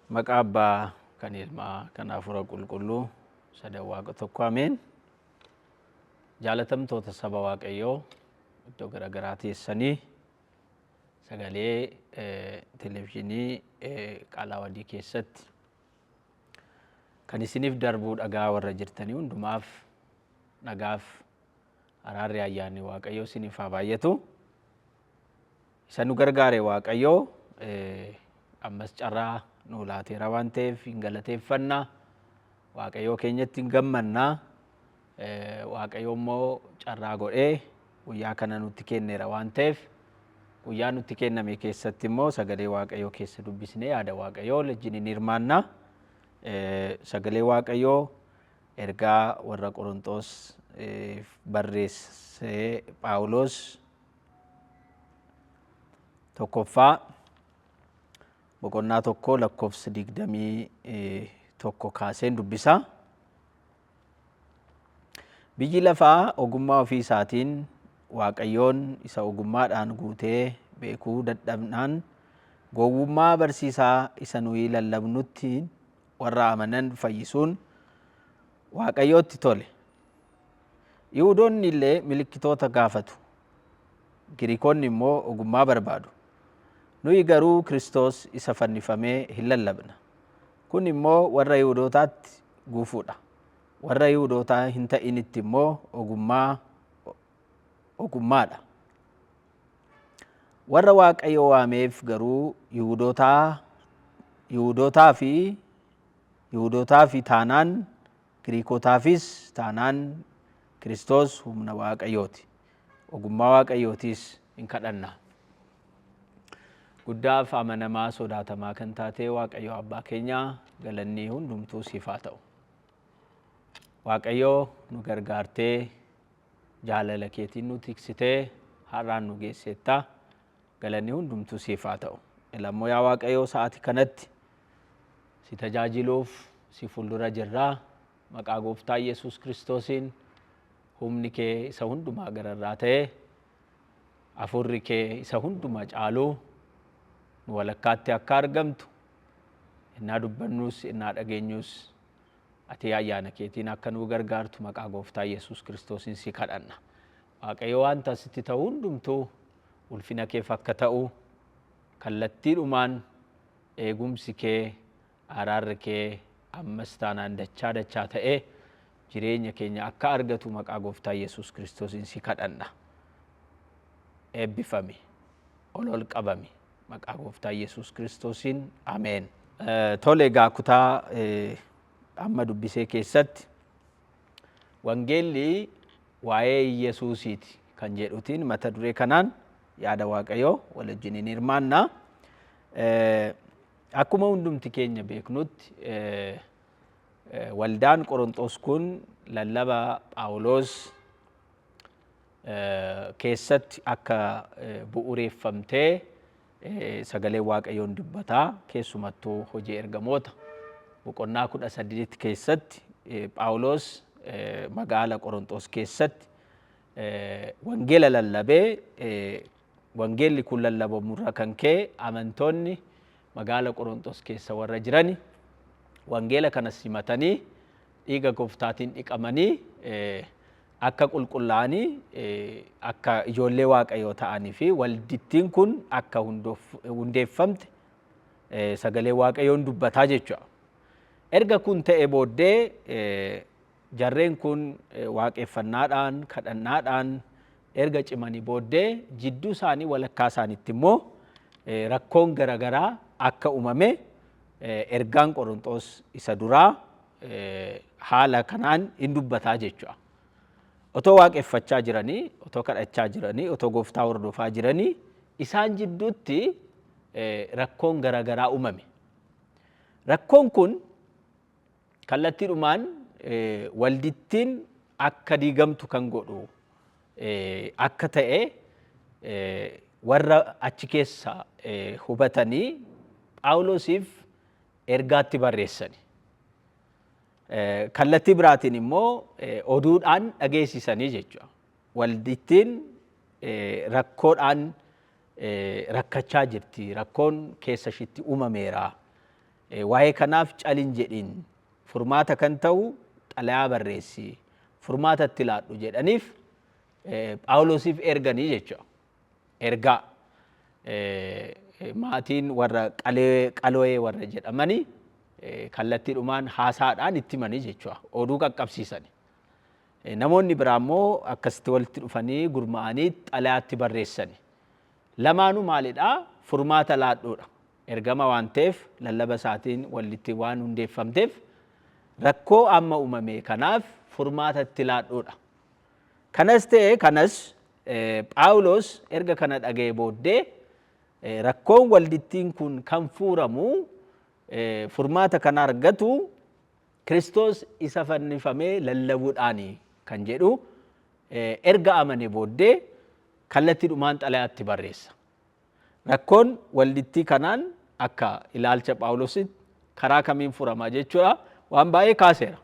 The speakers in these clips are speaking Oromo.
Maqaa Abbaa, kan Ilmaa, kan Hafuura Qulqulluu, sadan Waaqa tokko ameen. Jaalatamtoota saba Waaqayyoo iddoo garaagaraa teessanii sagalee televezyiinii Qaalaa Wadii keessatti kan isiniif darbuu dhagaa warra jirtanii hundumaaf nagaaf araarri ayyaanni Waaqayyoo isiniif haa baay'atu. Isa nu gargaare Waaqayyoo ammas carraa nu laateera waan ta'eef hin galateeffannaa. Waaqayyoo keenyatti hin gammannaa. Waaqayyo immoo carraa godhee guyyaa kana nutti kenneera waan ta'eef guyyaa nutti kenname keessatti immoo sagalee Waaqayyoo keessa dubbisnee yaada Waaqayyoo wajjin hirmaannaa. Sagalee Waaqayyoo ergaa warra Qorontos barreessee Phaawulos tokkoffaa boqonnaa tokko lakkoofsa 21 kaaseen dubbisa. Biyyi lafaa ogummaa ofii isaatiin Waaqayyoon isa ogummaadhaan guutee beekuu dadhabnaan gowwummaa barsiisaa isa nuyi lallabnutti warra amanan fayyisuun Waaqayyootti tole. Yihuudoonni illee milikkitoota gaafatu. Giriikonni immoo ogummaa barbaadu. Nuyi garuu Kiristoos isa fannifamee hin lallabna. Kun immoo warra Yihuudootaatti guufuudha. Warra Yihuudootaa hin ta'initti immoo ogummaadha. Warra Waaqayyo waameef garuu Yihuudootaa fi taanaan Giriikotaafis taanaan Kiristoos humna Waaqayyooti. Ogummaa Waaqayyootiis hin kadhanna. Guddaaf amanamaa sodaatamaa kan taate Waaqayyo Abbaa keenyaa galanni hundumtuu siif haa ta'u. Waaqayyo nu gargaartee jaalala keetiin nu tiksitee har'aan nu geesseetta. Galanni hundumtuu siif haa ta'u. Elammoo yaa Waaqayyo sa'aatii kanatti si tajaajiluuf si fuuldura jirraa. Maqaa Gooftaa Yesuus Kiristoosiin humni kee isa hundumaa gararraa ta'e hafuurri kee isa hundumaa caaluu nu walakkaatti akka argamtu innaa dubbannus innaa dhageenyus ati ayyaana keetiin akka nu gargaartu maqaa Gooftaa Yesuus Kiristoosiin si kadhanna. Waaqayyo wanta asitti ta'u hundumtuu ulfina keef akka ta'u kallattiidhumaan eegumsi kee araarri kee ammas taanaan dachaa ta'e jireenya keenya akka argatu maqaa Gooftaa Yesuus Kiristoosiin si kadhanna. Eebbifami, ol qabami maqaa Gooftaa Yesuus Kiristoosiin ameen. Tole egaa kutaa amma dubbisee keessatti wangeelli waa'ee Yesuusiiti kan jedhutiin mata duree kanaan yaada Waaqayyoo wajjin hirmaannaa. Akkuma hundumti keenya beeknutti waldaan Qorontos kun lallaba Phaawulos keessatti akka bu'uureeffamtee sagalee Waaqayyoon dubbataa keessumattuu hojii ergamoota boqonnaa 18 keessatti Phaawulos magaala Qorontos keessatti wangeela lallabee wangeelli kun lallabamurra kan ka'e amantoonni magaala Qorontos keessa warra jirani wangeela kana simatanii dhiiga Gooftaatiin dhiqamanii akka qulqullaa'anii akka ijoollee Waaqayyoo ta'anii fi waldittiin kun akka hundeeffamte sagalee Waaqayyoon dubbataa jechuudha. Erga kun ta'e booddee jarreen kun waaqeffannaadhaan kadhannaadhaan erga cimanii booddee jidduu isaanii walakkaa isaaniitti immoo rakkoon garaagaraa akka uumame ergaan Qorontos isa duraa haala kanaan hin dubbataa jechuudha. Otoo waaqeffachaa jiranii, otoo kadhachaa jiranii, otoo Gooftaa hordofaa jiranii isaan jidduutti rakkoon garaagaraa uumame. Rakkoon kun kallattiidhumaan waldittiin akka diigamtu kan godhu akka ta'e warra achi keessa hubatanii Phaawulosiif ergaatti barreessani. Kallattii biraatiin immoo oduudhaan dhageessisanii jechuudha. Waldittiin rakkoodhaan rakkachaa jirti, rakkoon keessa ishiitti uumameera waa'ee kanaaf calin jedhin furmaata kan ta'u xalayaa barreessi furmaata itti laadhu jedhaniif Phaawulosiif erganii jechuudha. Ergaa maatiin warra qaloo'ee warra jedhamanii kallattiidhumaan haasaadhaan itti himanii jechuudha. Oduu qaqqabsiisani. Namoonni biraa immoo akkasitti walitti dhufanii gurmaa'anii xalayaatti barreessani. Lamaanuu maalidhaa? Furmaata laadhuudha. Ergama waan ta'eef lallaba isaatiin walitti waan hundeeffamteef rakkoo amma uumame kanaaf furmaata itti laadhuudha. Kanas ta'e kanas Phaawulos erga kana dhaga'ee booddee rakkoon waldittiin kun kan furamu furmaata kana argatu Kiristoos isa fannifamee lallabuudhaani kan jedhu erga amane booddee kallattiidhumaan xalayaatti barreessa. Rakkoon waldittii kanaan akka ilaalcha Phaawulositti karaa kamiin furama jechuudha waan baay'ee kaaseera.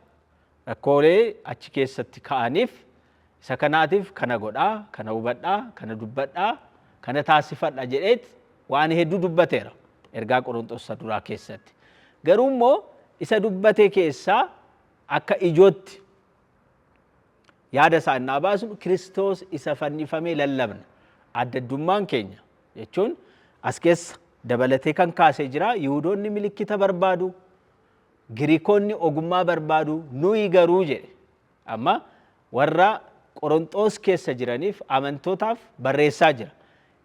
Rakkoolee achi keessatti ka'aniif isa kanaatiif kana godhaa, kana hubadhaa, kana dubbadhaa, kana taasifadha jedheet waan hedduu dubbateera ergaa Qorontos duraa keessatti. Garuu immoo isa dubbate keessaa akka ijootti yaada isaa innaa baasnu Kiristoos isa fannifamee lallabna. Adda addummaan keenya jechuun as keessa dabalatee kan kaasee jira. Yihuudoonni milikkita barbaadu, Giriikonni ogummaa barbaadu, nuyi garuu jedhe. Amma warra Qorontos keessa jiraniif amantootaaf barreessaa jira.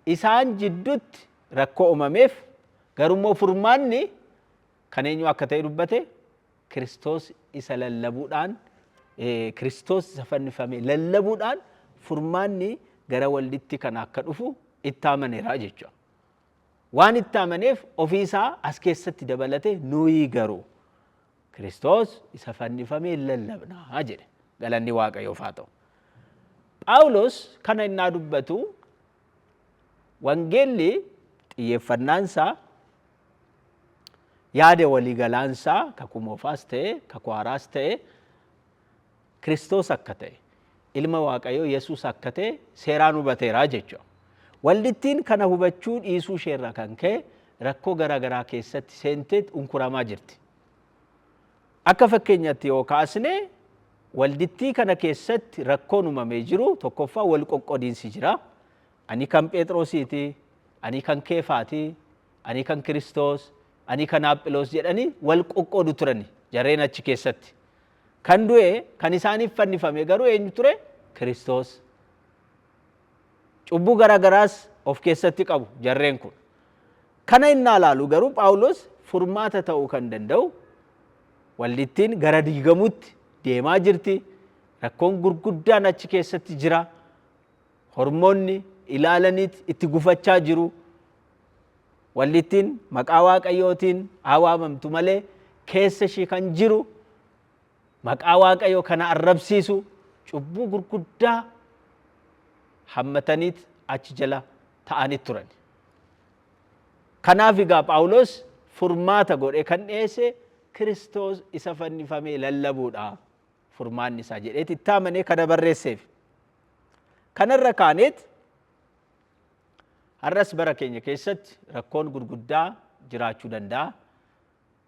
Isaan jidduutti rakkoo uumameef garuu furmaanni kan eenyu akka ta'e dubbate Kiristoos isa lallabuudhaan Kiristoos isa fannifamee lallabuudhaan furmaanni gara walditti kana akka dhufu itti amaneera jechuudha. Waan itti amaneef ofiisaa as keessatti dabalate nuyi garuu Kiristoos isa fannifamee lallabnaa jedhe. Galanni Waaqayyoof haa ta'u. Phaawulos kana innaa dubbatu wangeelli xiyyeeffannaansaa yaada waliigalaansaa kakumoofaas ta'e kakwaaraas ta'e Kiristoos akka ta'e ilma Waaqayyoo Yesuus akka ta'e seeraan hubateeraa jechuudha. Waldittiin kana hubachuu dhiisuu isheerraa kan ka'e rakkoo garaagaraa keessatti seentee unkuramaa jirti. Akka fakkeenyaatti yoo kaasne waldittii kana keessatti rakkoon uumamee jiru tokkoffaa wal qoqqodiinsi jira. Ani kan Phexrosiiti, ani kan Keefaati, ani kan Kiristoos, ani kan Aaphiloos jedhanii wal qoqqoodu turani jarreen achi keessatti. Kan du'e kan isaaniif fannifame garuu eenyu ture? Kiristoos. Cubbuu garaagaraas of keessatti qabu jarreen kun. Kana innaa ilaalu garuu Phaawulos furmaata ta'uu kan danda'u waldittiin gara diigamuutti deemaa jirti. Rakkoon gurguddaan achi keessatti jira. Hormoonni ilaalaniit itti gufachaa jiru. Waldittiin maqaa Waaqayyootiin haa waamamtu malee keessa ishii kan jiru maqaa Waaqayyoo kana arrabsiisu cubbuu gurguddaa hammataniit achi jala ta'anii turan. Kanaaf egaa Phaawulos furmaata godhe kan dhiyeesse Kiristoos isa fannifamee lallabuudha furmaanni isaa jedheet itti amanee kana barreesseef. Kanarra kaaneet har'as bara keenya keessatti rakkoon gurguddaa jiraachuu danda'a.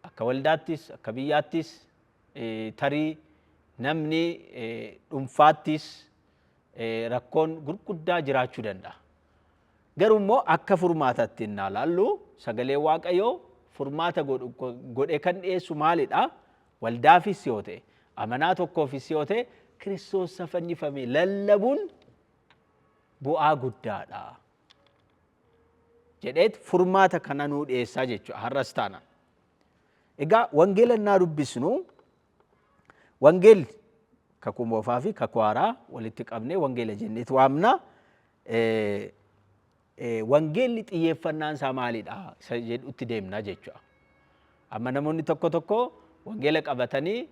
Akka waldaattis, akka biyyaattis, tarii namni dhuunfaattis rakkoon gurguddaa jiraachuu danda'a. Garuu immoo akka furmaatatti innaa ilaallu sagalee Waaqayyoo furmaata godhe kan dhiyeessu maalidha? Waldaafis yoo ta'e, amanaa tokkoofis yoo ta'e, Kiristoos isa fannifamee lallabuun bu'aa guddaadha jedheet furmaata kana nuu dhiyeessaa jechuudha har'as taanaan. Egaa wangeela innaa dubbisnu wangeelli kakuu moofaa fi kakuu haaraa walitti qabnee wangeela jenneet waamna. Wangeelli xiyyeeffannaan isaa maalidha isa jedhutti deemna jechuudha. Amma namoonni tokko tokko wangeela qabatanii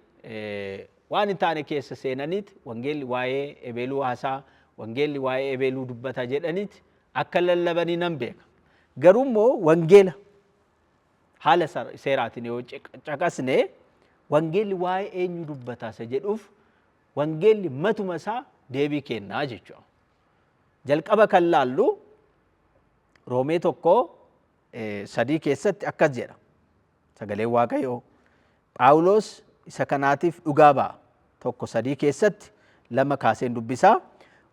waan hin taane keessa seenaniit wangeelli waa'ee ebeeluu haasaa, wangeelli waa'ee ebeeluu dubbata jedhaniit akka lallabanii nan beeka. Garuu immoo wangeela haala seeraatiin yoo caqasne wangeelli waa'ee eenyu dubbata isa jedhuuf wangeelli matuma isaa deebii kennaa jechuudha. Jalqaba kan laallu Roomee 1:3 keessatti akkas jedha. sagalee waaqayyoo. Phaawulos isa kanaatiif dhugaa ba'a. Tokko sadii keessatti lama kaaseen dubbisaa.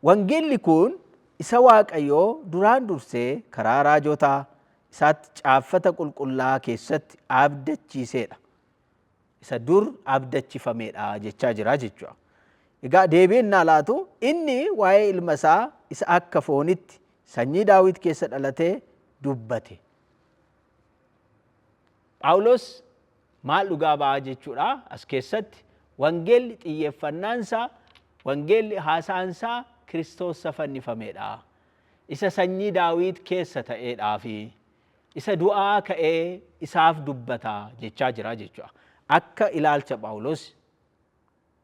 Wangeelli kun isa waaqayyoo duraan dursee karaa raajotaa isaatti caaffata qulqullaa'aa keessatti abdachiiseedha. Isa dur abdachiifameedha jechaa jira jechuudha. Egaa deebiin naa laatu inni waa'ee ilma isaa isa akka foonitti sanyii Daawit keessa dhalatee dubbate. Phaawulos maal dhugaa ba'aa jechuudha as keessatti wangeelli xiyyeeffannaansaa wangeelli haasaansaa Kiristoos fannifameedha. Isa sanyii Daawit keessa ta'eedhaa fi isa du'aa ka'ee isaaf dubbata jechaa jira jechuudha. Akka ilaalcha Phaawulos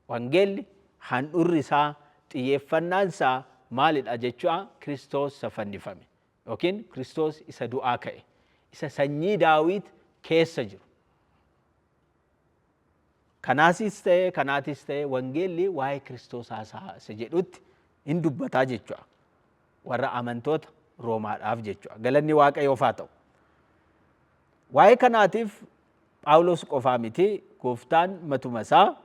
wangeelli handhuurri isaa xiyyeeffannaansaa maalidha jechuudha? Kiristoos fannifame yookiin Kiristoos isa du'aa ka'e isa sanyii Daawit keessa jiru. Kanaasis ta'e wangeelli waa'ee Kiristoos haasaa isa jedhutti hin dubbataa jechuudha. Warra amantoota Roomaadhaaf jechuudha. Galanni Waaqayyoof haa ta'u. Waa'ee kanaatiif Phaawulos qofaa miti, Gooftaan matuma isaa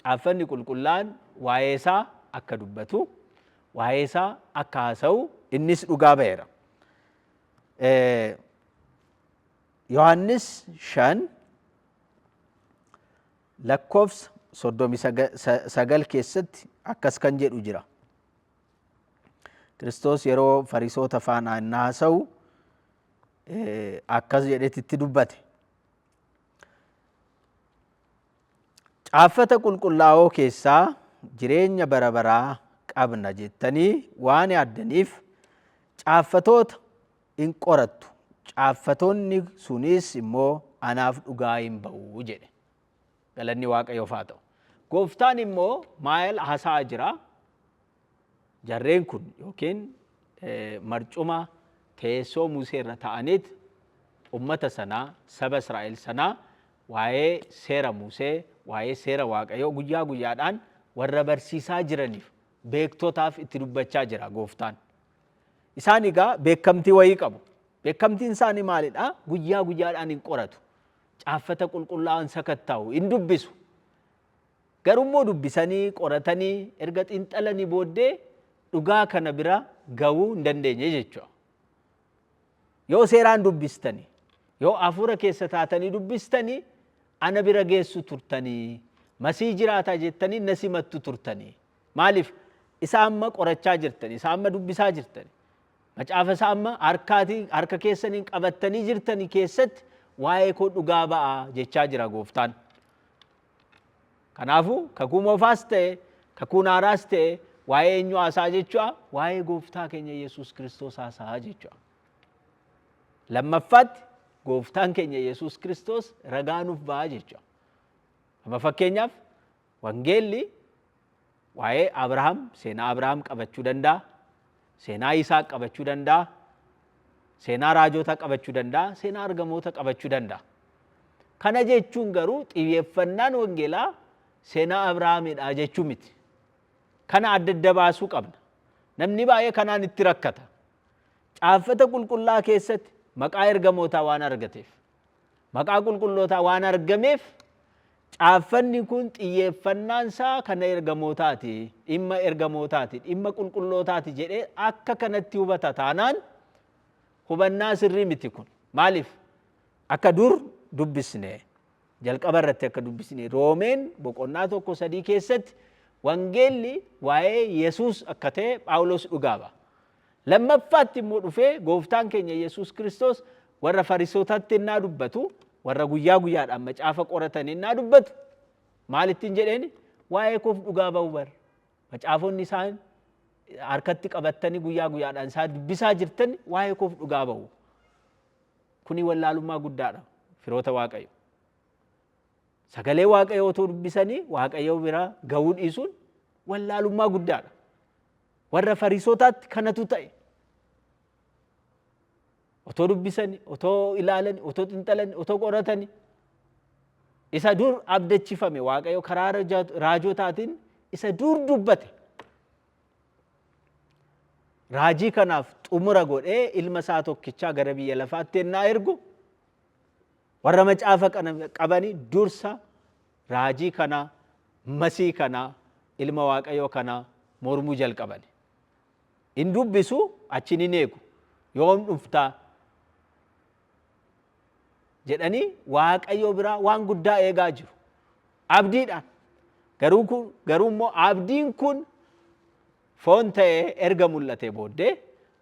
caaffanni qulqullaa'aan waa'ee isaa akka dubbatu, waa'ee isaa akka haasa'u innis dhugaa ba'eera. Yohannis 5 lakkoofsa 39 keessatti akkas kan jedhu jira. Kiristoos yeroo Fariisota faana innaa haasa'u akkas jedhetti dubbate. Caaffata qulqullaa'oo keessaa jireenya bara baraa qabna jettanii waan yaaddaniif caaffatoota hin qorattu. Caaffatoonni sunis immoo anaaf dhugaa hin ba'u jedhe. Galanni Waaqayyoof haa ta'u. Gooftaan immoo maal haasa'aa jira? Jarreen kun yookiin marcuma teessoo Musee irra ta'aniit ummata sanaa, saba Israa'el sanaa waa'ee seera Musee, waa'ee seera Waaqayyoo guyyaa guyyaadhaan warra barsiisaa jiraniif beektotaaf itti dubbachaa jira Gooftaan. Isaan egaa beekamtii wayii qabu. Beekamtiin isaanii maalidha? Guyyaa guyyaadhaan hin qoratu. Caaffata qulqullaa'aan sakatta'u, hin dubbisu. Garummoo dubbisanii qoratanii erga xiinxalanii booddee dhugaa kana bira ga'uu hin dandeenye jechuudha. Yoo seeraan dubbistanii, yoo hafuura keessa taatanii dubbistanii, ana bira geessu turtanii, masii jiraataa jettanii na simattu turtanii. Maaliif? Isa amma qorachaa jirtanii, isa amma dubbisaa jirtanii. Macaafa isaa amma harka keessaniin qabattanii jirtanii keessatti waa'ee koo dhugaa ba'aa jechaa jira Gooftaan. Kanaafuu kakuu moofaas ta'e, kakuu haaraas ta'e waa'ee eenyu haasaa jechuudha? Waa'ee Gooftaa keenya Yesuus Kiristoos haasaa jechuudha. Lammaffaatti Gooftaan keenya Yesuus Kiristoos ragaa nuuf ba'aa jechuudha. Amma fakkeenyaaf wangeelli waa'ee Abrahaam, seenaa Abrahaam qabachuu danda'a. Seenaa Yisaaq qabachuu danda'a. Seenaa raajota qabachuu danda'a. Seenaa ergamoota qabachuu danda'a. Kana jechuun garuu xiyyeeffannaan wangeelaa seenaa Abrahaamidha jechuu miti. Kana adda adda baasuu qabna. Namni baay'ee kanaan itti rakkata. Caaffata qulqullaa'aa keessatti maqaa ergamootaa waan argateef, maqaa qulqullootaa waan argameef caaffanni kun xiyyeeffannaan isaa kana ergamootaati, dhimma ergamootaati, dhimma qulqullootaati jedhee akka kanatti hubata taanaan hubannaa sirrii miti kun. Maaliif? Akka dur dubbisne jalqaba irratti akka dubbisne Roomeen boqonnaa 1:3 keessatti wangeelli waa'ee Yesuus akka ta'e Phaawulos dhugaa ba'a. Lammaffaatti immoo dhufee Gooftaan keenya Yesuus Kiristoos warra Fariisotatti innaa dubbatu, warra guyyaa guyyaadhaan macaafa qoratanii innaa dubbatu maal ittiin jedheeni? Waa'ee koof dhugaa ba'u bar. Macaafonni isaan harkatti qabattanii guyyaa guyyaadhaan isaan dubbisaa jirtan waa'ee koof dhugaa ba'u. Kuni wallaalummaa guddaadha firoota Waaqayyo. Sagalee Waaqayyoo otoo dubbisanii Waaqayyoo bira ga'uu dhiisuun wallaalummaa guddaadha. Warra Fariisotaatti kanatu ta'e. Otoo dubbisanii, otoo ilaalanii, otoo xiinxalanii, otoo qoratanii isa dur abdachifame Waaqayyo karaa raajotaatiin isa dur dubbate. Raajii kanaaf xumura godhee ilma isaa tokkichaa gara biyya lafaatti ennaa ergu warra macaafa qabanii dursa raajii kana masii kana ilma waaqayyoo kana mormuu jalqabani. In dubbisu achin hin eegu yoom dhuftaa jedhanii waaqayyoo biraa waan guddaa eegaa jiru abdiidhaan. Garuu immoo abdiin kun foon ta'ee erga mul'ate booddee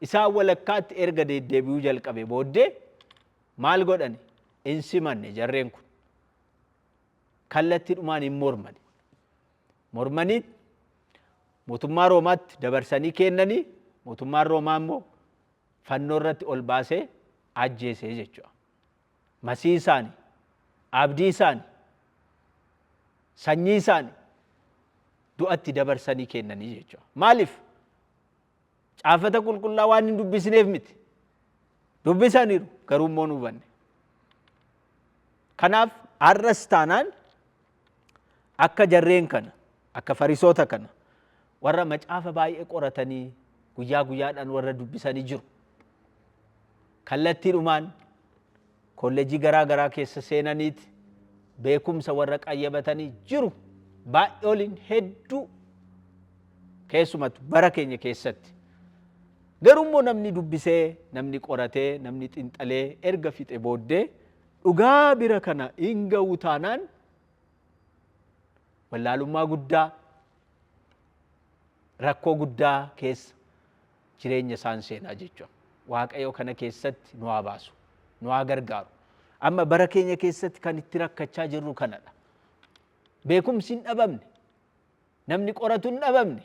isaan walakkaatti erga deddeebi'uu jalqabe booddee maal godhani? In simanne jarreen kun kallattiidhumaan hin mormani. Mormanii mootummaa Roomaatti dabarsanii kennanii mootummaan Roomaa immoo fannoo irratti ol baasee ajjeesee jechuudha. Masii isaanii, abdii isaanii, sanyii isaanii du'atti dabarsanii kennanii jechuudha. Maaliif? Caafata qulqullaa waan hin dubbisneef miti. Dubbisaniiru garuu immoo hin hubanne. Kanaaf har'as taanaan akka jarreen kana, akka fariisota kana warra macaafa baay'ee qoratanii guyyaa guyyaadhaan warra dubbisanii jiru. Kallattiidhumaan kolleejii garaa garaa keessa seenaniiti beekumsa warra qayyabatanii jiru. Baay'ee oliin hedduu keessumatu bara keenya keessatti. Garuu immoo namni dubbisee, namni qoratee, namni xinxalee erga fixe booddee dhugaa bira kana hin ga'u taanaan wallaalummaa guddaa, rakkoo guddaa keessa jireenya isaan seenaa jechuudha. Waaqayyo kana keessatti nu haa baasu, nu haa gargaaru. Amma bara keenya keessatti kan itti rakkachaa jirru kanadha. Beekumsi hin dhabamne, namni qoratu hin dhabamne.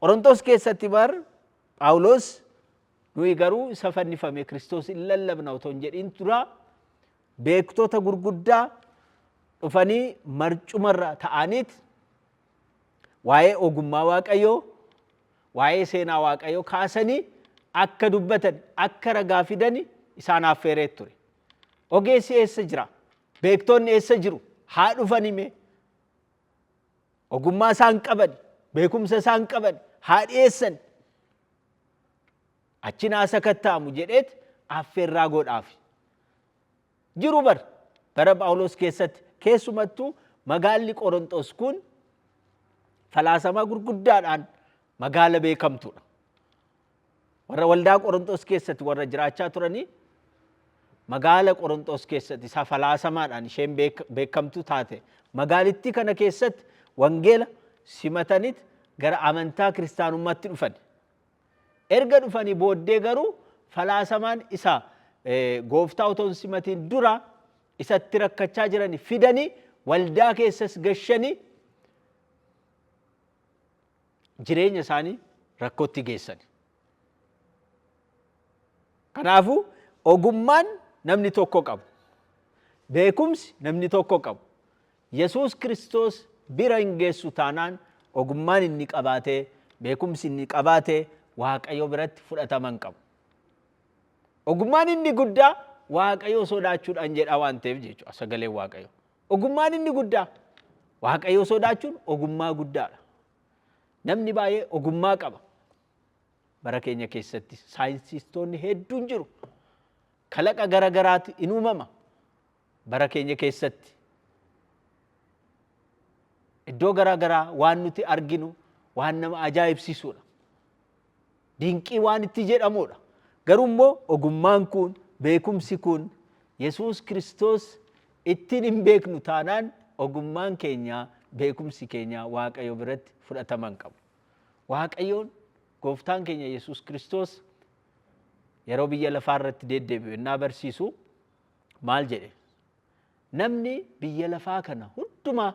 Qorontos keessatti bar Phaawulos nuyi garuu isa fannifame Kiristoos hin lallabna otoo hin jedhin dura beektota gurguddaa dhufanii marcumarra ta'aniit waa'ee ogummaa Waaqayyoo, waa'ee seenaa Waaqayyoo kaasanii akka dubbatan, akka ragaa fidani isaan affeeree ture. Ogeessi eessa jira? Beektonni eessa jiru? Haa dhufani mee? Ogummaa isaan qaban, beekumsa isaan qaban haa dhiyeessan. Achi naa sakattaamu jedheet affeerraa godhaaf. Jiru bara Phaawulos keessatti keessumattuu magaalli Qorontos kun falaasamaa gurguddaadhaan magaala beekamtuudha. Warra waldaa Qorontos keessatti warra jiraachaa turanii magaala Qorontos keessatti isa falaasamaadhaan isheen beekamtuu taate magaalittii kana keessatti wangeela simataniit gara amantaa kiristaanummaatti dhufan. Erga dhufanii booddee garuu falaasamaan isa gooftaa otoo simatiin dura isatti rakkachaa jiranii fidanii waldaa keessas gashanii jireenya isaanii rakkootti geessan. Kanaafuu ogummaan namni tokko qabu, beekumsi namni tokko qabu. Yesuus Kiristoos bira hin geessu taanaan ogummaan inni qabaatee, beekumsi inni qabaatee Waaqayyo biratti fudhataman qabu. Ogummaan inni guddaa Waaqayyo sodaachuudhaan jedha waan ta'eef jechuudha sagaleen Waaqayyo. Ogummaan inni guddaa Waaqayyo sodaachuun ogummaa guddaadha. Namni baay'ee ogummaa qaba. Bara keenya keessatti saayinsistoonni hedduun jiru. Kalaqa gara garaati in uumama. Bara keenya keessatti iddoo gara garaa waan nuti arginu waan nama ajaa'ibsiisuudha. Dinqii waan itti jedhamudha. Garuu immoo ogummaan kun, beekumsi kun Yesuus Kiristoos ittiin hin beeknu taanaan ogummaan keenya, beekumsi keenya Waaqayyo biratti fudhataman qabu. Waaqayyoon gooftaan keenya Yesuus Kiristoos yeroo biyya lafaa irratti deddeebi'u innaa barsiisu maal jedhe? Namni biyya lafaa kana hundumaa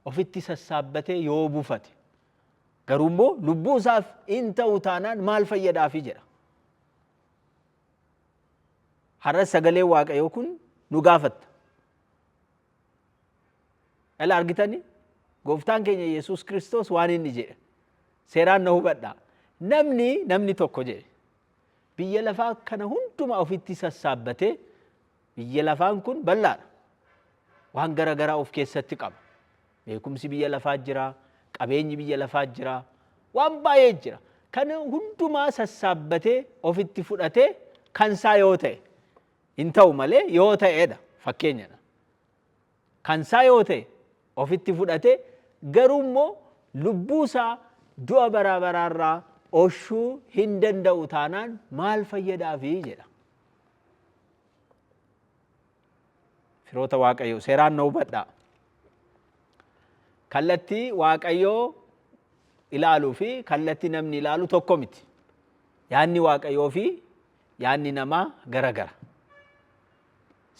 ofitti sassaabbatee yoo buufate garuu immoo lubbuu isaaf hin ta'u taanaan maal fayyadaafi jedha. Har'a sagalee Waaqayyoo kun nu gaafatta. Ela argitanii gooftaan keenya Yesuus Kiristoos waan inni jedhe seeraan na hubadhaa. Namni tokko jedhe biyya lafaa kana hundumaa ofitti sassaabbatee biyya lafaan kun bal'aadha. Waan gara garaa of keessatti qaba. Beekumsi biyya lafaa jira, qabeenyi biyya lafaa jira, waan baay'ee jira. Kana hundumaa sassaabbatee ofitti fudhatee kan isaa yoo ta'e hin ta'u malee yoo ta'edha fakkeenyadha. Kansaa yoo ta'e ofitti fudhate garuu immoo lubbuusaa du'a bara baraarraa oolchuu hin danda'u taanaan maal fayyadaafi jedha. Firoota Waaqayyoo seeraan na hubadhaa. Kallattii Waaqayyoo ilaaluu fi kallattii namni ilaalu tokko miti. Yaanni Waaqayyoo fi yaanni namaa garagara.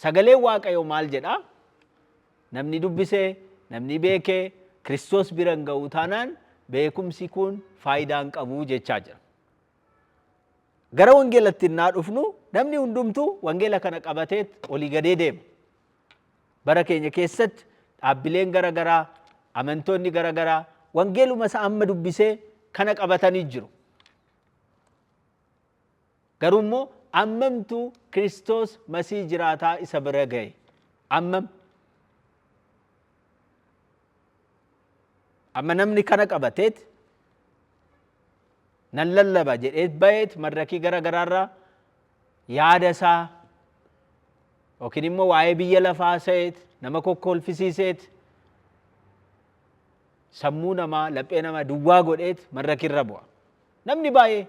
Sagaleen Waaqayyoo maal jedhaa? Namni dubbisee, namni beekee Kiristoos bira hin ga'u taanaan beekumsi kun faayidaa hin qabu jechaa jira. Gara wangeelatti innaa dhufnu namni hundumtuu wangeela kana qabateet olii gadee deema. Bara keenya keessatti dhaabbileen garagaraa, amantoonni garagaraa wangeeluma isa amma dubbisee kana qabatanii jiru. Garuu immoo ammamtu Kiristoos masii jiraataa isa bira ga'e? Amma namni kana qabateet nan lallaba jedheet baheet madrakii garagaraarraa yaada isaa yookiin immoo waa'ee biyya lafaa seet nama kokkolfisiiseet sammuu namaa laphee namaa duwwaa godheet madrakirra bu'a. Namni baay'ee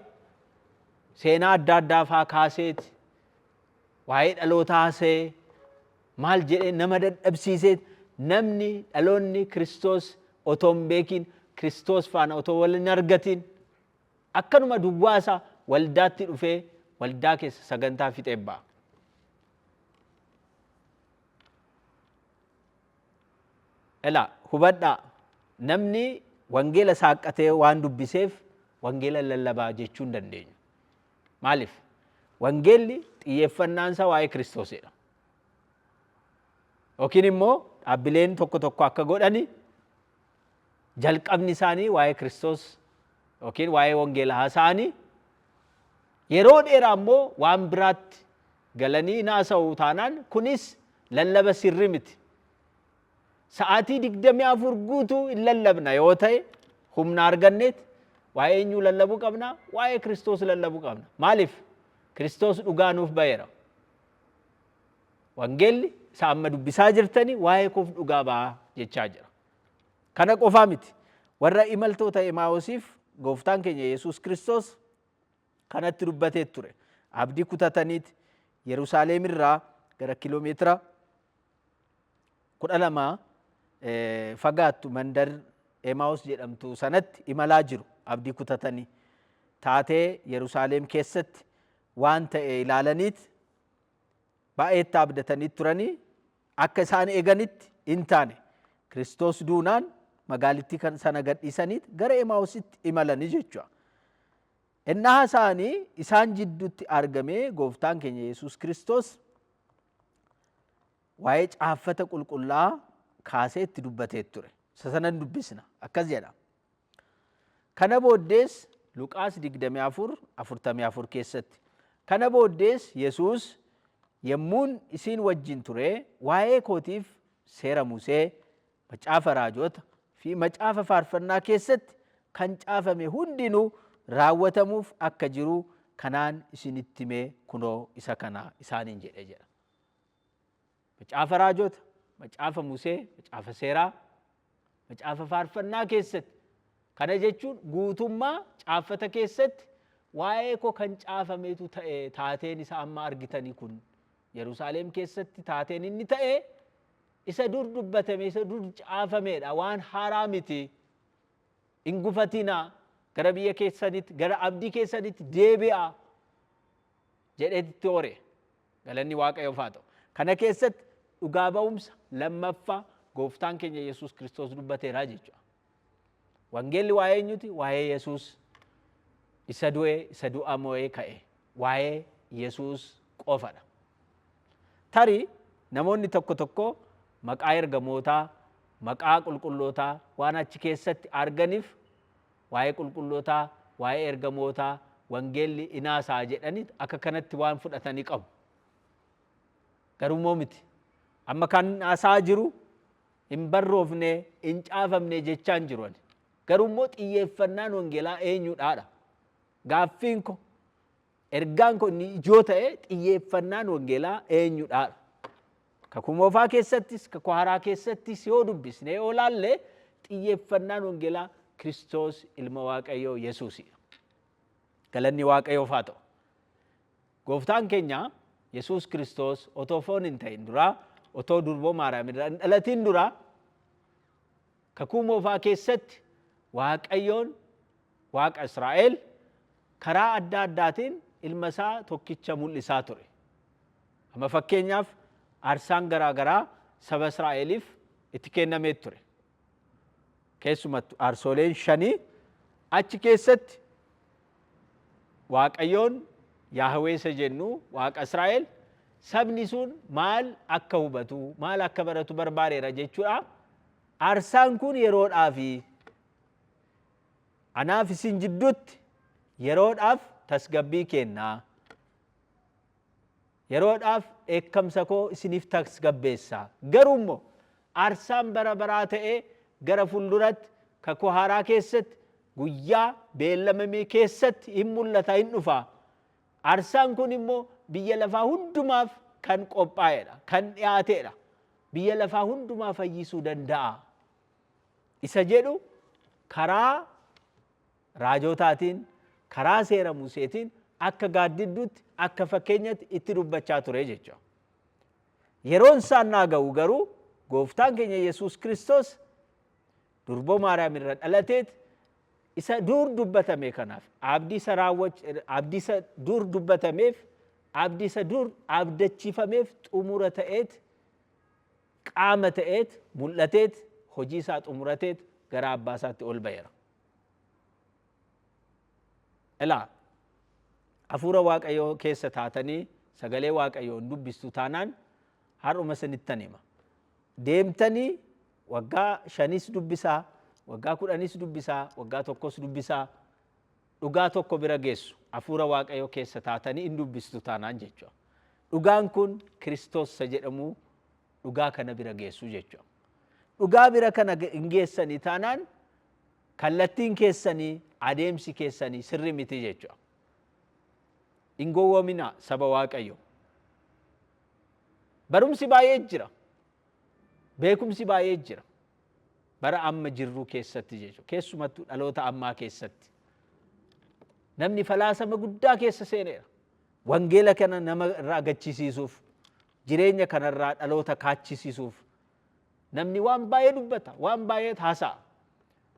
seenaa adda addaa faa kaaseet waa'ee dhalootaa haasee maal jedhee nama dadhabsiiseet namni dhaloonni Kiristoos otoo hin beekin Kiristoos faana otoo wal hin argatin akkanuma duwwaa isaa waldaatti dhufee waldaa keessa sagantaa fixee ba'a. Elaa hubadhaa namni wangeela saaqqatee waan dubbiseef wangeela lallabaa jechuu hin dandeenyu. Maaliif? Wangeelli xiyyeeffannaan isaa waa'ee Kiristoosidha. Yookiin immoo dhaabbileen tokko tokko akka godhani jalqabni isaanii waa'ee Kiristoos yookiin waa'ee wangeela haasa'anii yeroo dheeraa immoo waan biraatti galanii naasa'u taanaan kunis lallaba sirrii miti. Sa'aatii 24 guutuu hin lallabna yoo ta'e humna arganneet waa'ee eenyuu lallabuu qabna? Waa'ee Kiristoos lallabuu qabna. Maaliif? Kiristoos dhugaa nuuf ba'eera. Wangeelli isa amma dubbisaa jirtanii waa'ee koof dhugaa ba'a jechaa jira. Kana qofaa miti. Warra imaltoota Emaa'osiif gooftaan keenya Yesuus Kiristoos kanatti dubbatee ture. Abdii kutataniit Yerusaalem irraa gara kiiloomeetira 12 fagaattu mandar Emaa'os jedhamtu sanatti imalaa jiru. Abdii kutatanii taatee Yerusaalem keessatti waan ta'e ilaalaniit baay'eetti abdatanii turanii akka isaan eeganitti hin taane Kiristoos duunaan magaalittii kan sana gadhiisaniit gara Emaa'ositti imalanii jechuudha. Innaa isaanii isaan jidduutti argamee gooftaan keenya Yesuus Kiristoos waa'ee caaffata qulqullaa'aa kaasee itti dubbatee ture. Isa sanan dubbisna akkas jedha. Kana booddees Luqaas 24:44 keessatti kana booddees Yesuus yemmuun isiin wajjin ture waa'ee kootiif seera Musee, macaafa raajota fi macaafa faarfannaa keessatti kan caafame hundinuu raawwatamuuf akka jiru kanaan isinitti himee kunoo isa kana isaaniin jedhe jedha. Macaafa raajota, macaafa Musee, macaafa seeraa, macaafa faarfannaa keessatti kana jechuun guutummaa caafata keessatti waa'ee koo kan caafametu ta'e taateen isa amma argitanii kun Yerusaalem keessatti taateen inni ta'e isa dur dubbatame isa dur caafameedha waan haaraa miti. Hin gufatinaa gara biyya keessanitti gara abdii keessanitti deebi'aa jedheetti hore. Galanni Waaqayyoof haa ta'u. Kana keessatti dhugaa ba'umsa lammaffaa gooftaan keenya Yesuus Kiristoos dubbateera jechuudha. Wangeelli waa'ee eenyuti? Waa'ee Yesuus isa du'e isa du'a mo'ee ka'e waa'ee Yesuus qofadha. Tarii namoonni tokko tokko maqaa ergamootaa, maqaa qulqullootaa waan achi keessatti arganiif waa'ee qulqullootaa, waa'ee ergamootaa wangeelli inaasaa jedhanii akka kanatti waan fudhatanii qabu. Garuu miti. Amma kan haasaa jiru hin barroofne, hin caafamne jechaan jiru. Garuu immoo xiyyeeffannaan wangeelaa eenyuudhaadha? Gaaffiin ko ergaan kun ijoo ta'e xiyyeeffannaan wangeelaa eenyudha? Kakuu moofaa keessattis kakuu haaraa keessattis yoo dubbisne yoo laalle xiyyeeffannaan wangeelaa Kiristoos ilma Waaqayyoo Yesuusidha. Galanni Waaqayyoof haa ta'u. Gooftaan keenya Yesuus Kiristoos otoo foon hin ta'in dura, otoo durboo Maariyaam irraa hin dhalatin dura kakuu moofaa keessatti Waaqayyoon Waaqa Israa'el karaa adda addaatiin ilma isaa tokkicha mul'isaa ture. Amma fakkeenyaaf aarsaan garaa garaa saba Israa'eliif itti kennamee ture. Keessumattuu aarsoleen 5 achi keessatti Waaqayyoon Yaahwee isa jennu Waaqa Israa'el sabni sun maal akka hubatu, maal akka baratu barbaadeera jechuudha. Aarsaan kun yeroodhaafi anaaf isin jidduutti yeroodhaaf tasgabbii kennaa, yeroodhaaf eekkamsa koo isiniif tasgabbeessaa. Garuu immoo aarsaan bara baraa ta'ee gara fuulduratti kakuu haaraa keessatti guyyaa beellamamee keessatti hin mul'ata, hin dhufa. Aarsaan kun immoo biyya lafaa hundumaaf kan qophaa'edha, kan dhiyaateedha. Biyya lafaa hundumaa fayyisuu danda'a. Isa jedhu karaa raajotaatiin, karaa seera Museetiin akka gaaddidduutti, akka fakkeenyatti itti dubbachaa ture jechuudha. Yeroon isaan naa ga'u garuu gooftaan keenya Yesuus Kiristoos durboo Maariyaam irra dhalateet isa dur dubbatame kanaaf abdii isa dur dubbatameef, abdii isa dur abdachiifameef xumura ta'eet, qaama ta'eet, mul'ateet, hojii isaa xumurateet gara abbaa isaatti ol ba'eera. Ilaa hafuura Waaqayyoo keessa taatanii sagalee Waaqayyoon dubbistu taanaan har'uma isinittan hima. Deemtanii waggaa 5 dubbisaa, waggaa 10 dubbisaa, waggaa 1 dubbisaa, dhugaa tokko bira geessu hafuura Waaqayyoo keessa taatanii hin dubbistu taanaan jechuudha. Dhugaan kun Kiristoos isa jedhamu dhugaa kana bira geessu jechuudha. Dhugaa bira kana hin geessanii taanaan kallattiin keessanii, adeemsi keessanii sirri miti jechuudha. Hin gowwoominaa saba Waaqayyoo. Barumsi baay'ee jira. Beekumsi baay'ee jira. Bara amma jirru keessatti jechuudha. Keessumattuu dhaloota ammaa keessatti. Namni falaasama guddaa keessa seeneera. Wangeela kana nama irraa gachisiisuuf, jireenya kanarraa dhaloota kaachisiisuuf namni waan baay'ee dubbata, waan baay'ee haasa'a.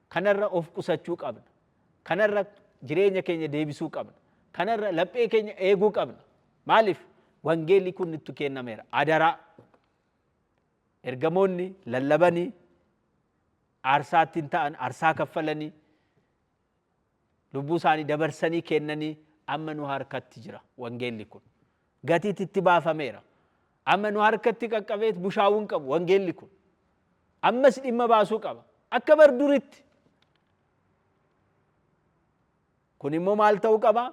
Kanarra of qusachuu qabna. Kanarra jireenya keenya deebisuu qabna. Kanarra laphee keenya eeguu qabna. Maaliif? Wangeelli kun nutti kennameera. Adaraa. Ergamoonni lallabanii aarsaattiin ta'an aarsaa kaffalanii lubbuu isaanii dabarsanii kennanii amma nu harkatti jira wangeelli kun. Gatiitti itti baafameera. Amma nu harkatti qaqqabeet bushaawuun qabu wangeelli kun. Ammas dhimma baasuu qaba. Akka bar duritti. Kun immoo maal ta'uu qaba?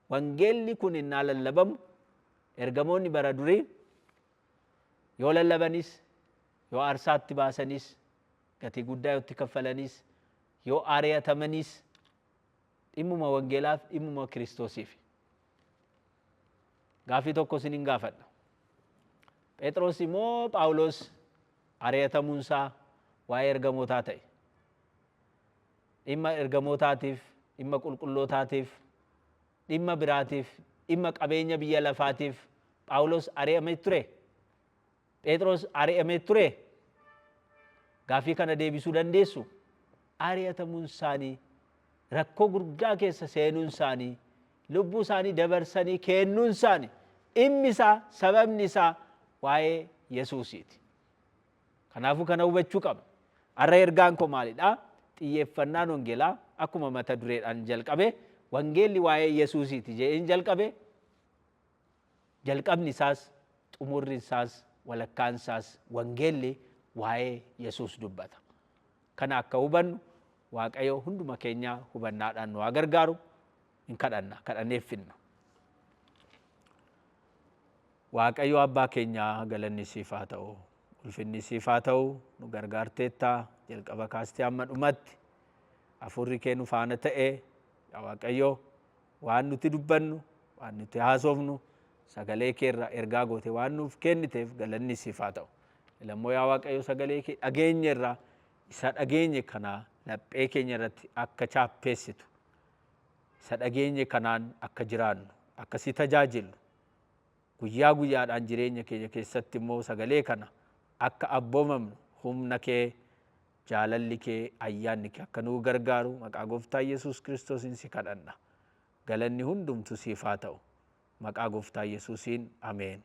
Wangeelli kun innaa lallabamu ergamoonni bara durii yoo lallabanis, yoo aarsaatti baasanis, gatii guddaa yoo itti kaffalanis, yoo ari'atamanis dhimmuma wangeelaaf dhimmuma Kiristoosiif. Gaafii tokko isinin gaafadha. Phexros immoo Phaawulos ari'atamuunsaa waa'ee ergamootaa ta'e. Dhimma ergamootaatiif, dhimma qulqullootaatiif, dhimma biraatiif, dhimma qabeenya biyya lafaatiif Phaawulos ari'amee ture. Phexros ari'amee ture. Gaafii kana deebisuu dandeessu? Ari'atamuun isaanii, rakkoo guddaa keessa seenuun isaanii, lubbuu isaanii dabarsanii kennuun isaanii, dhimmi isaa, sababni isaa waa'ee Yesuusiiti. Kanaafuu kana hubachuu qabna. Har'a ergaan koo maalidha? Xiyyeeffannaan wangeelaa akkuma mata dureedhaan jalqabe, wangeelli waa'ee Yesuusiiti jedheen jalqabe, jalqabni isaas, xumurri isaas, walakkaan isaas wangeelli waa'ee Yesuus dubbata. Kana akka hubannu Waaqayyo hunduma keenya hubannaadhaan nu haa gargaaru. Hin kadhanna, kadhanneeffinna. Waaqayyo abbaa keenya galanni siif haa ta'u, ulfinni siif haa ta'u, nu gargaarteetta jalqaba kaastee amma dhumatti hafuurri kee nu faana ta'e yaa Waaqayyo waan nuti dubbannu, waan nuti haasofnu sagalee kee irraa ergaa goote waan nuuf kenniteef galanni siif haa ta'u. Lammoo yaa Waaqayyo sagalee kee dhageenye irraa isa dhageenye kanaa laphee keenya irratti akka chaappeessitu, isa dhageenye kanaan akka jiraannu, akka si tajaajillu, guyyaa guyyaadhaan jireenya keenya keessatti immoo sagalee kana akka abboomamnu humna kee, jaalalli kee, ayyaanni kee akka nuu gargaaru maqaa Gooftaa Yesuus Kiristoosiin si kadhanna. Galanni hundumtu siif haa ta'u. Maqaa Gooftaa Yesuusiin ameen.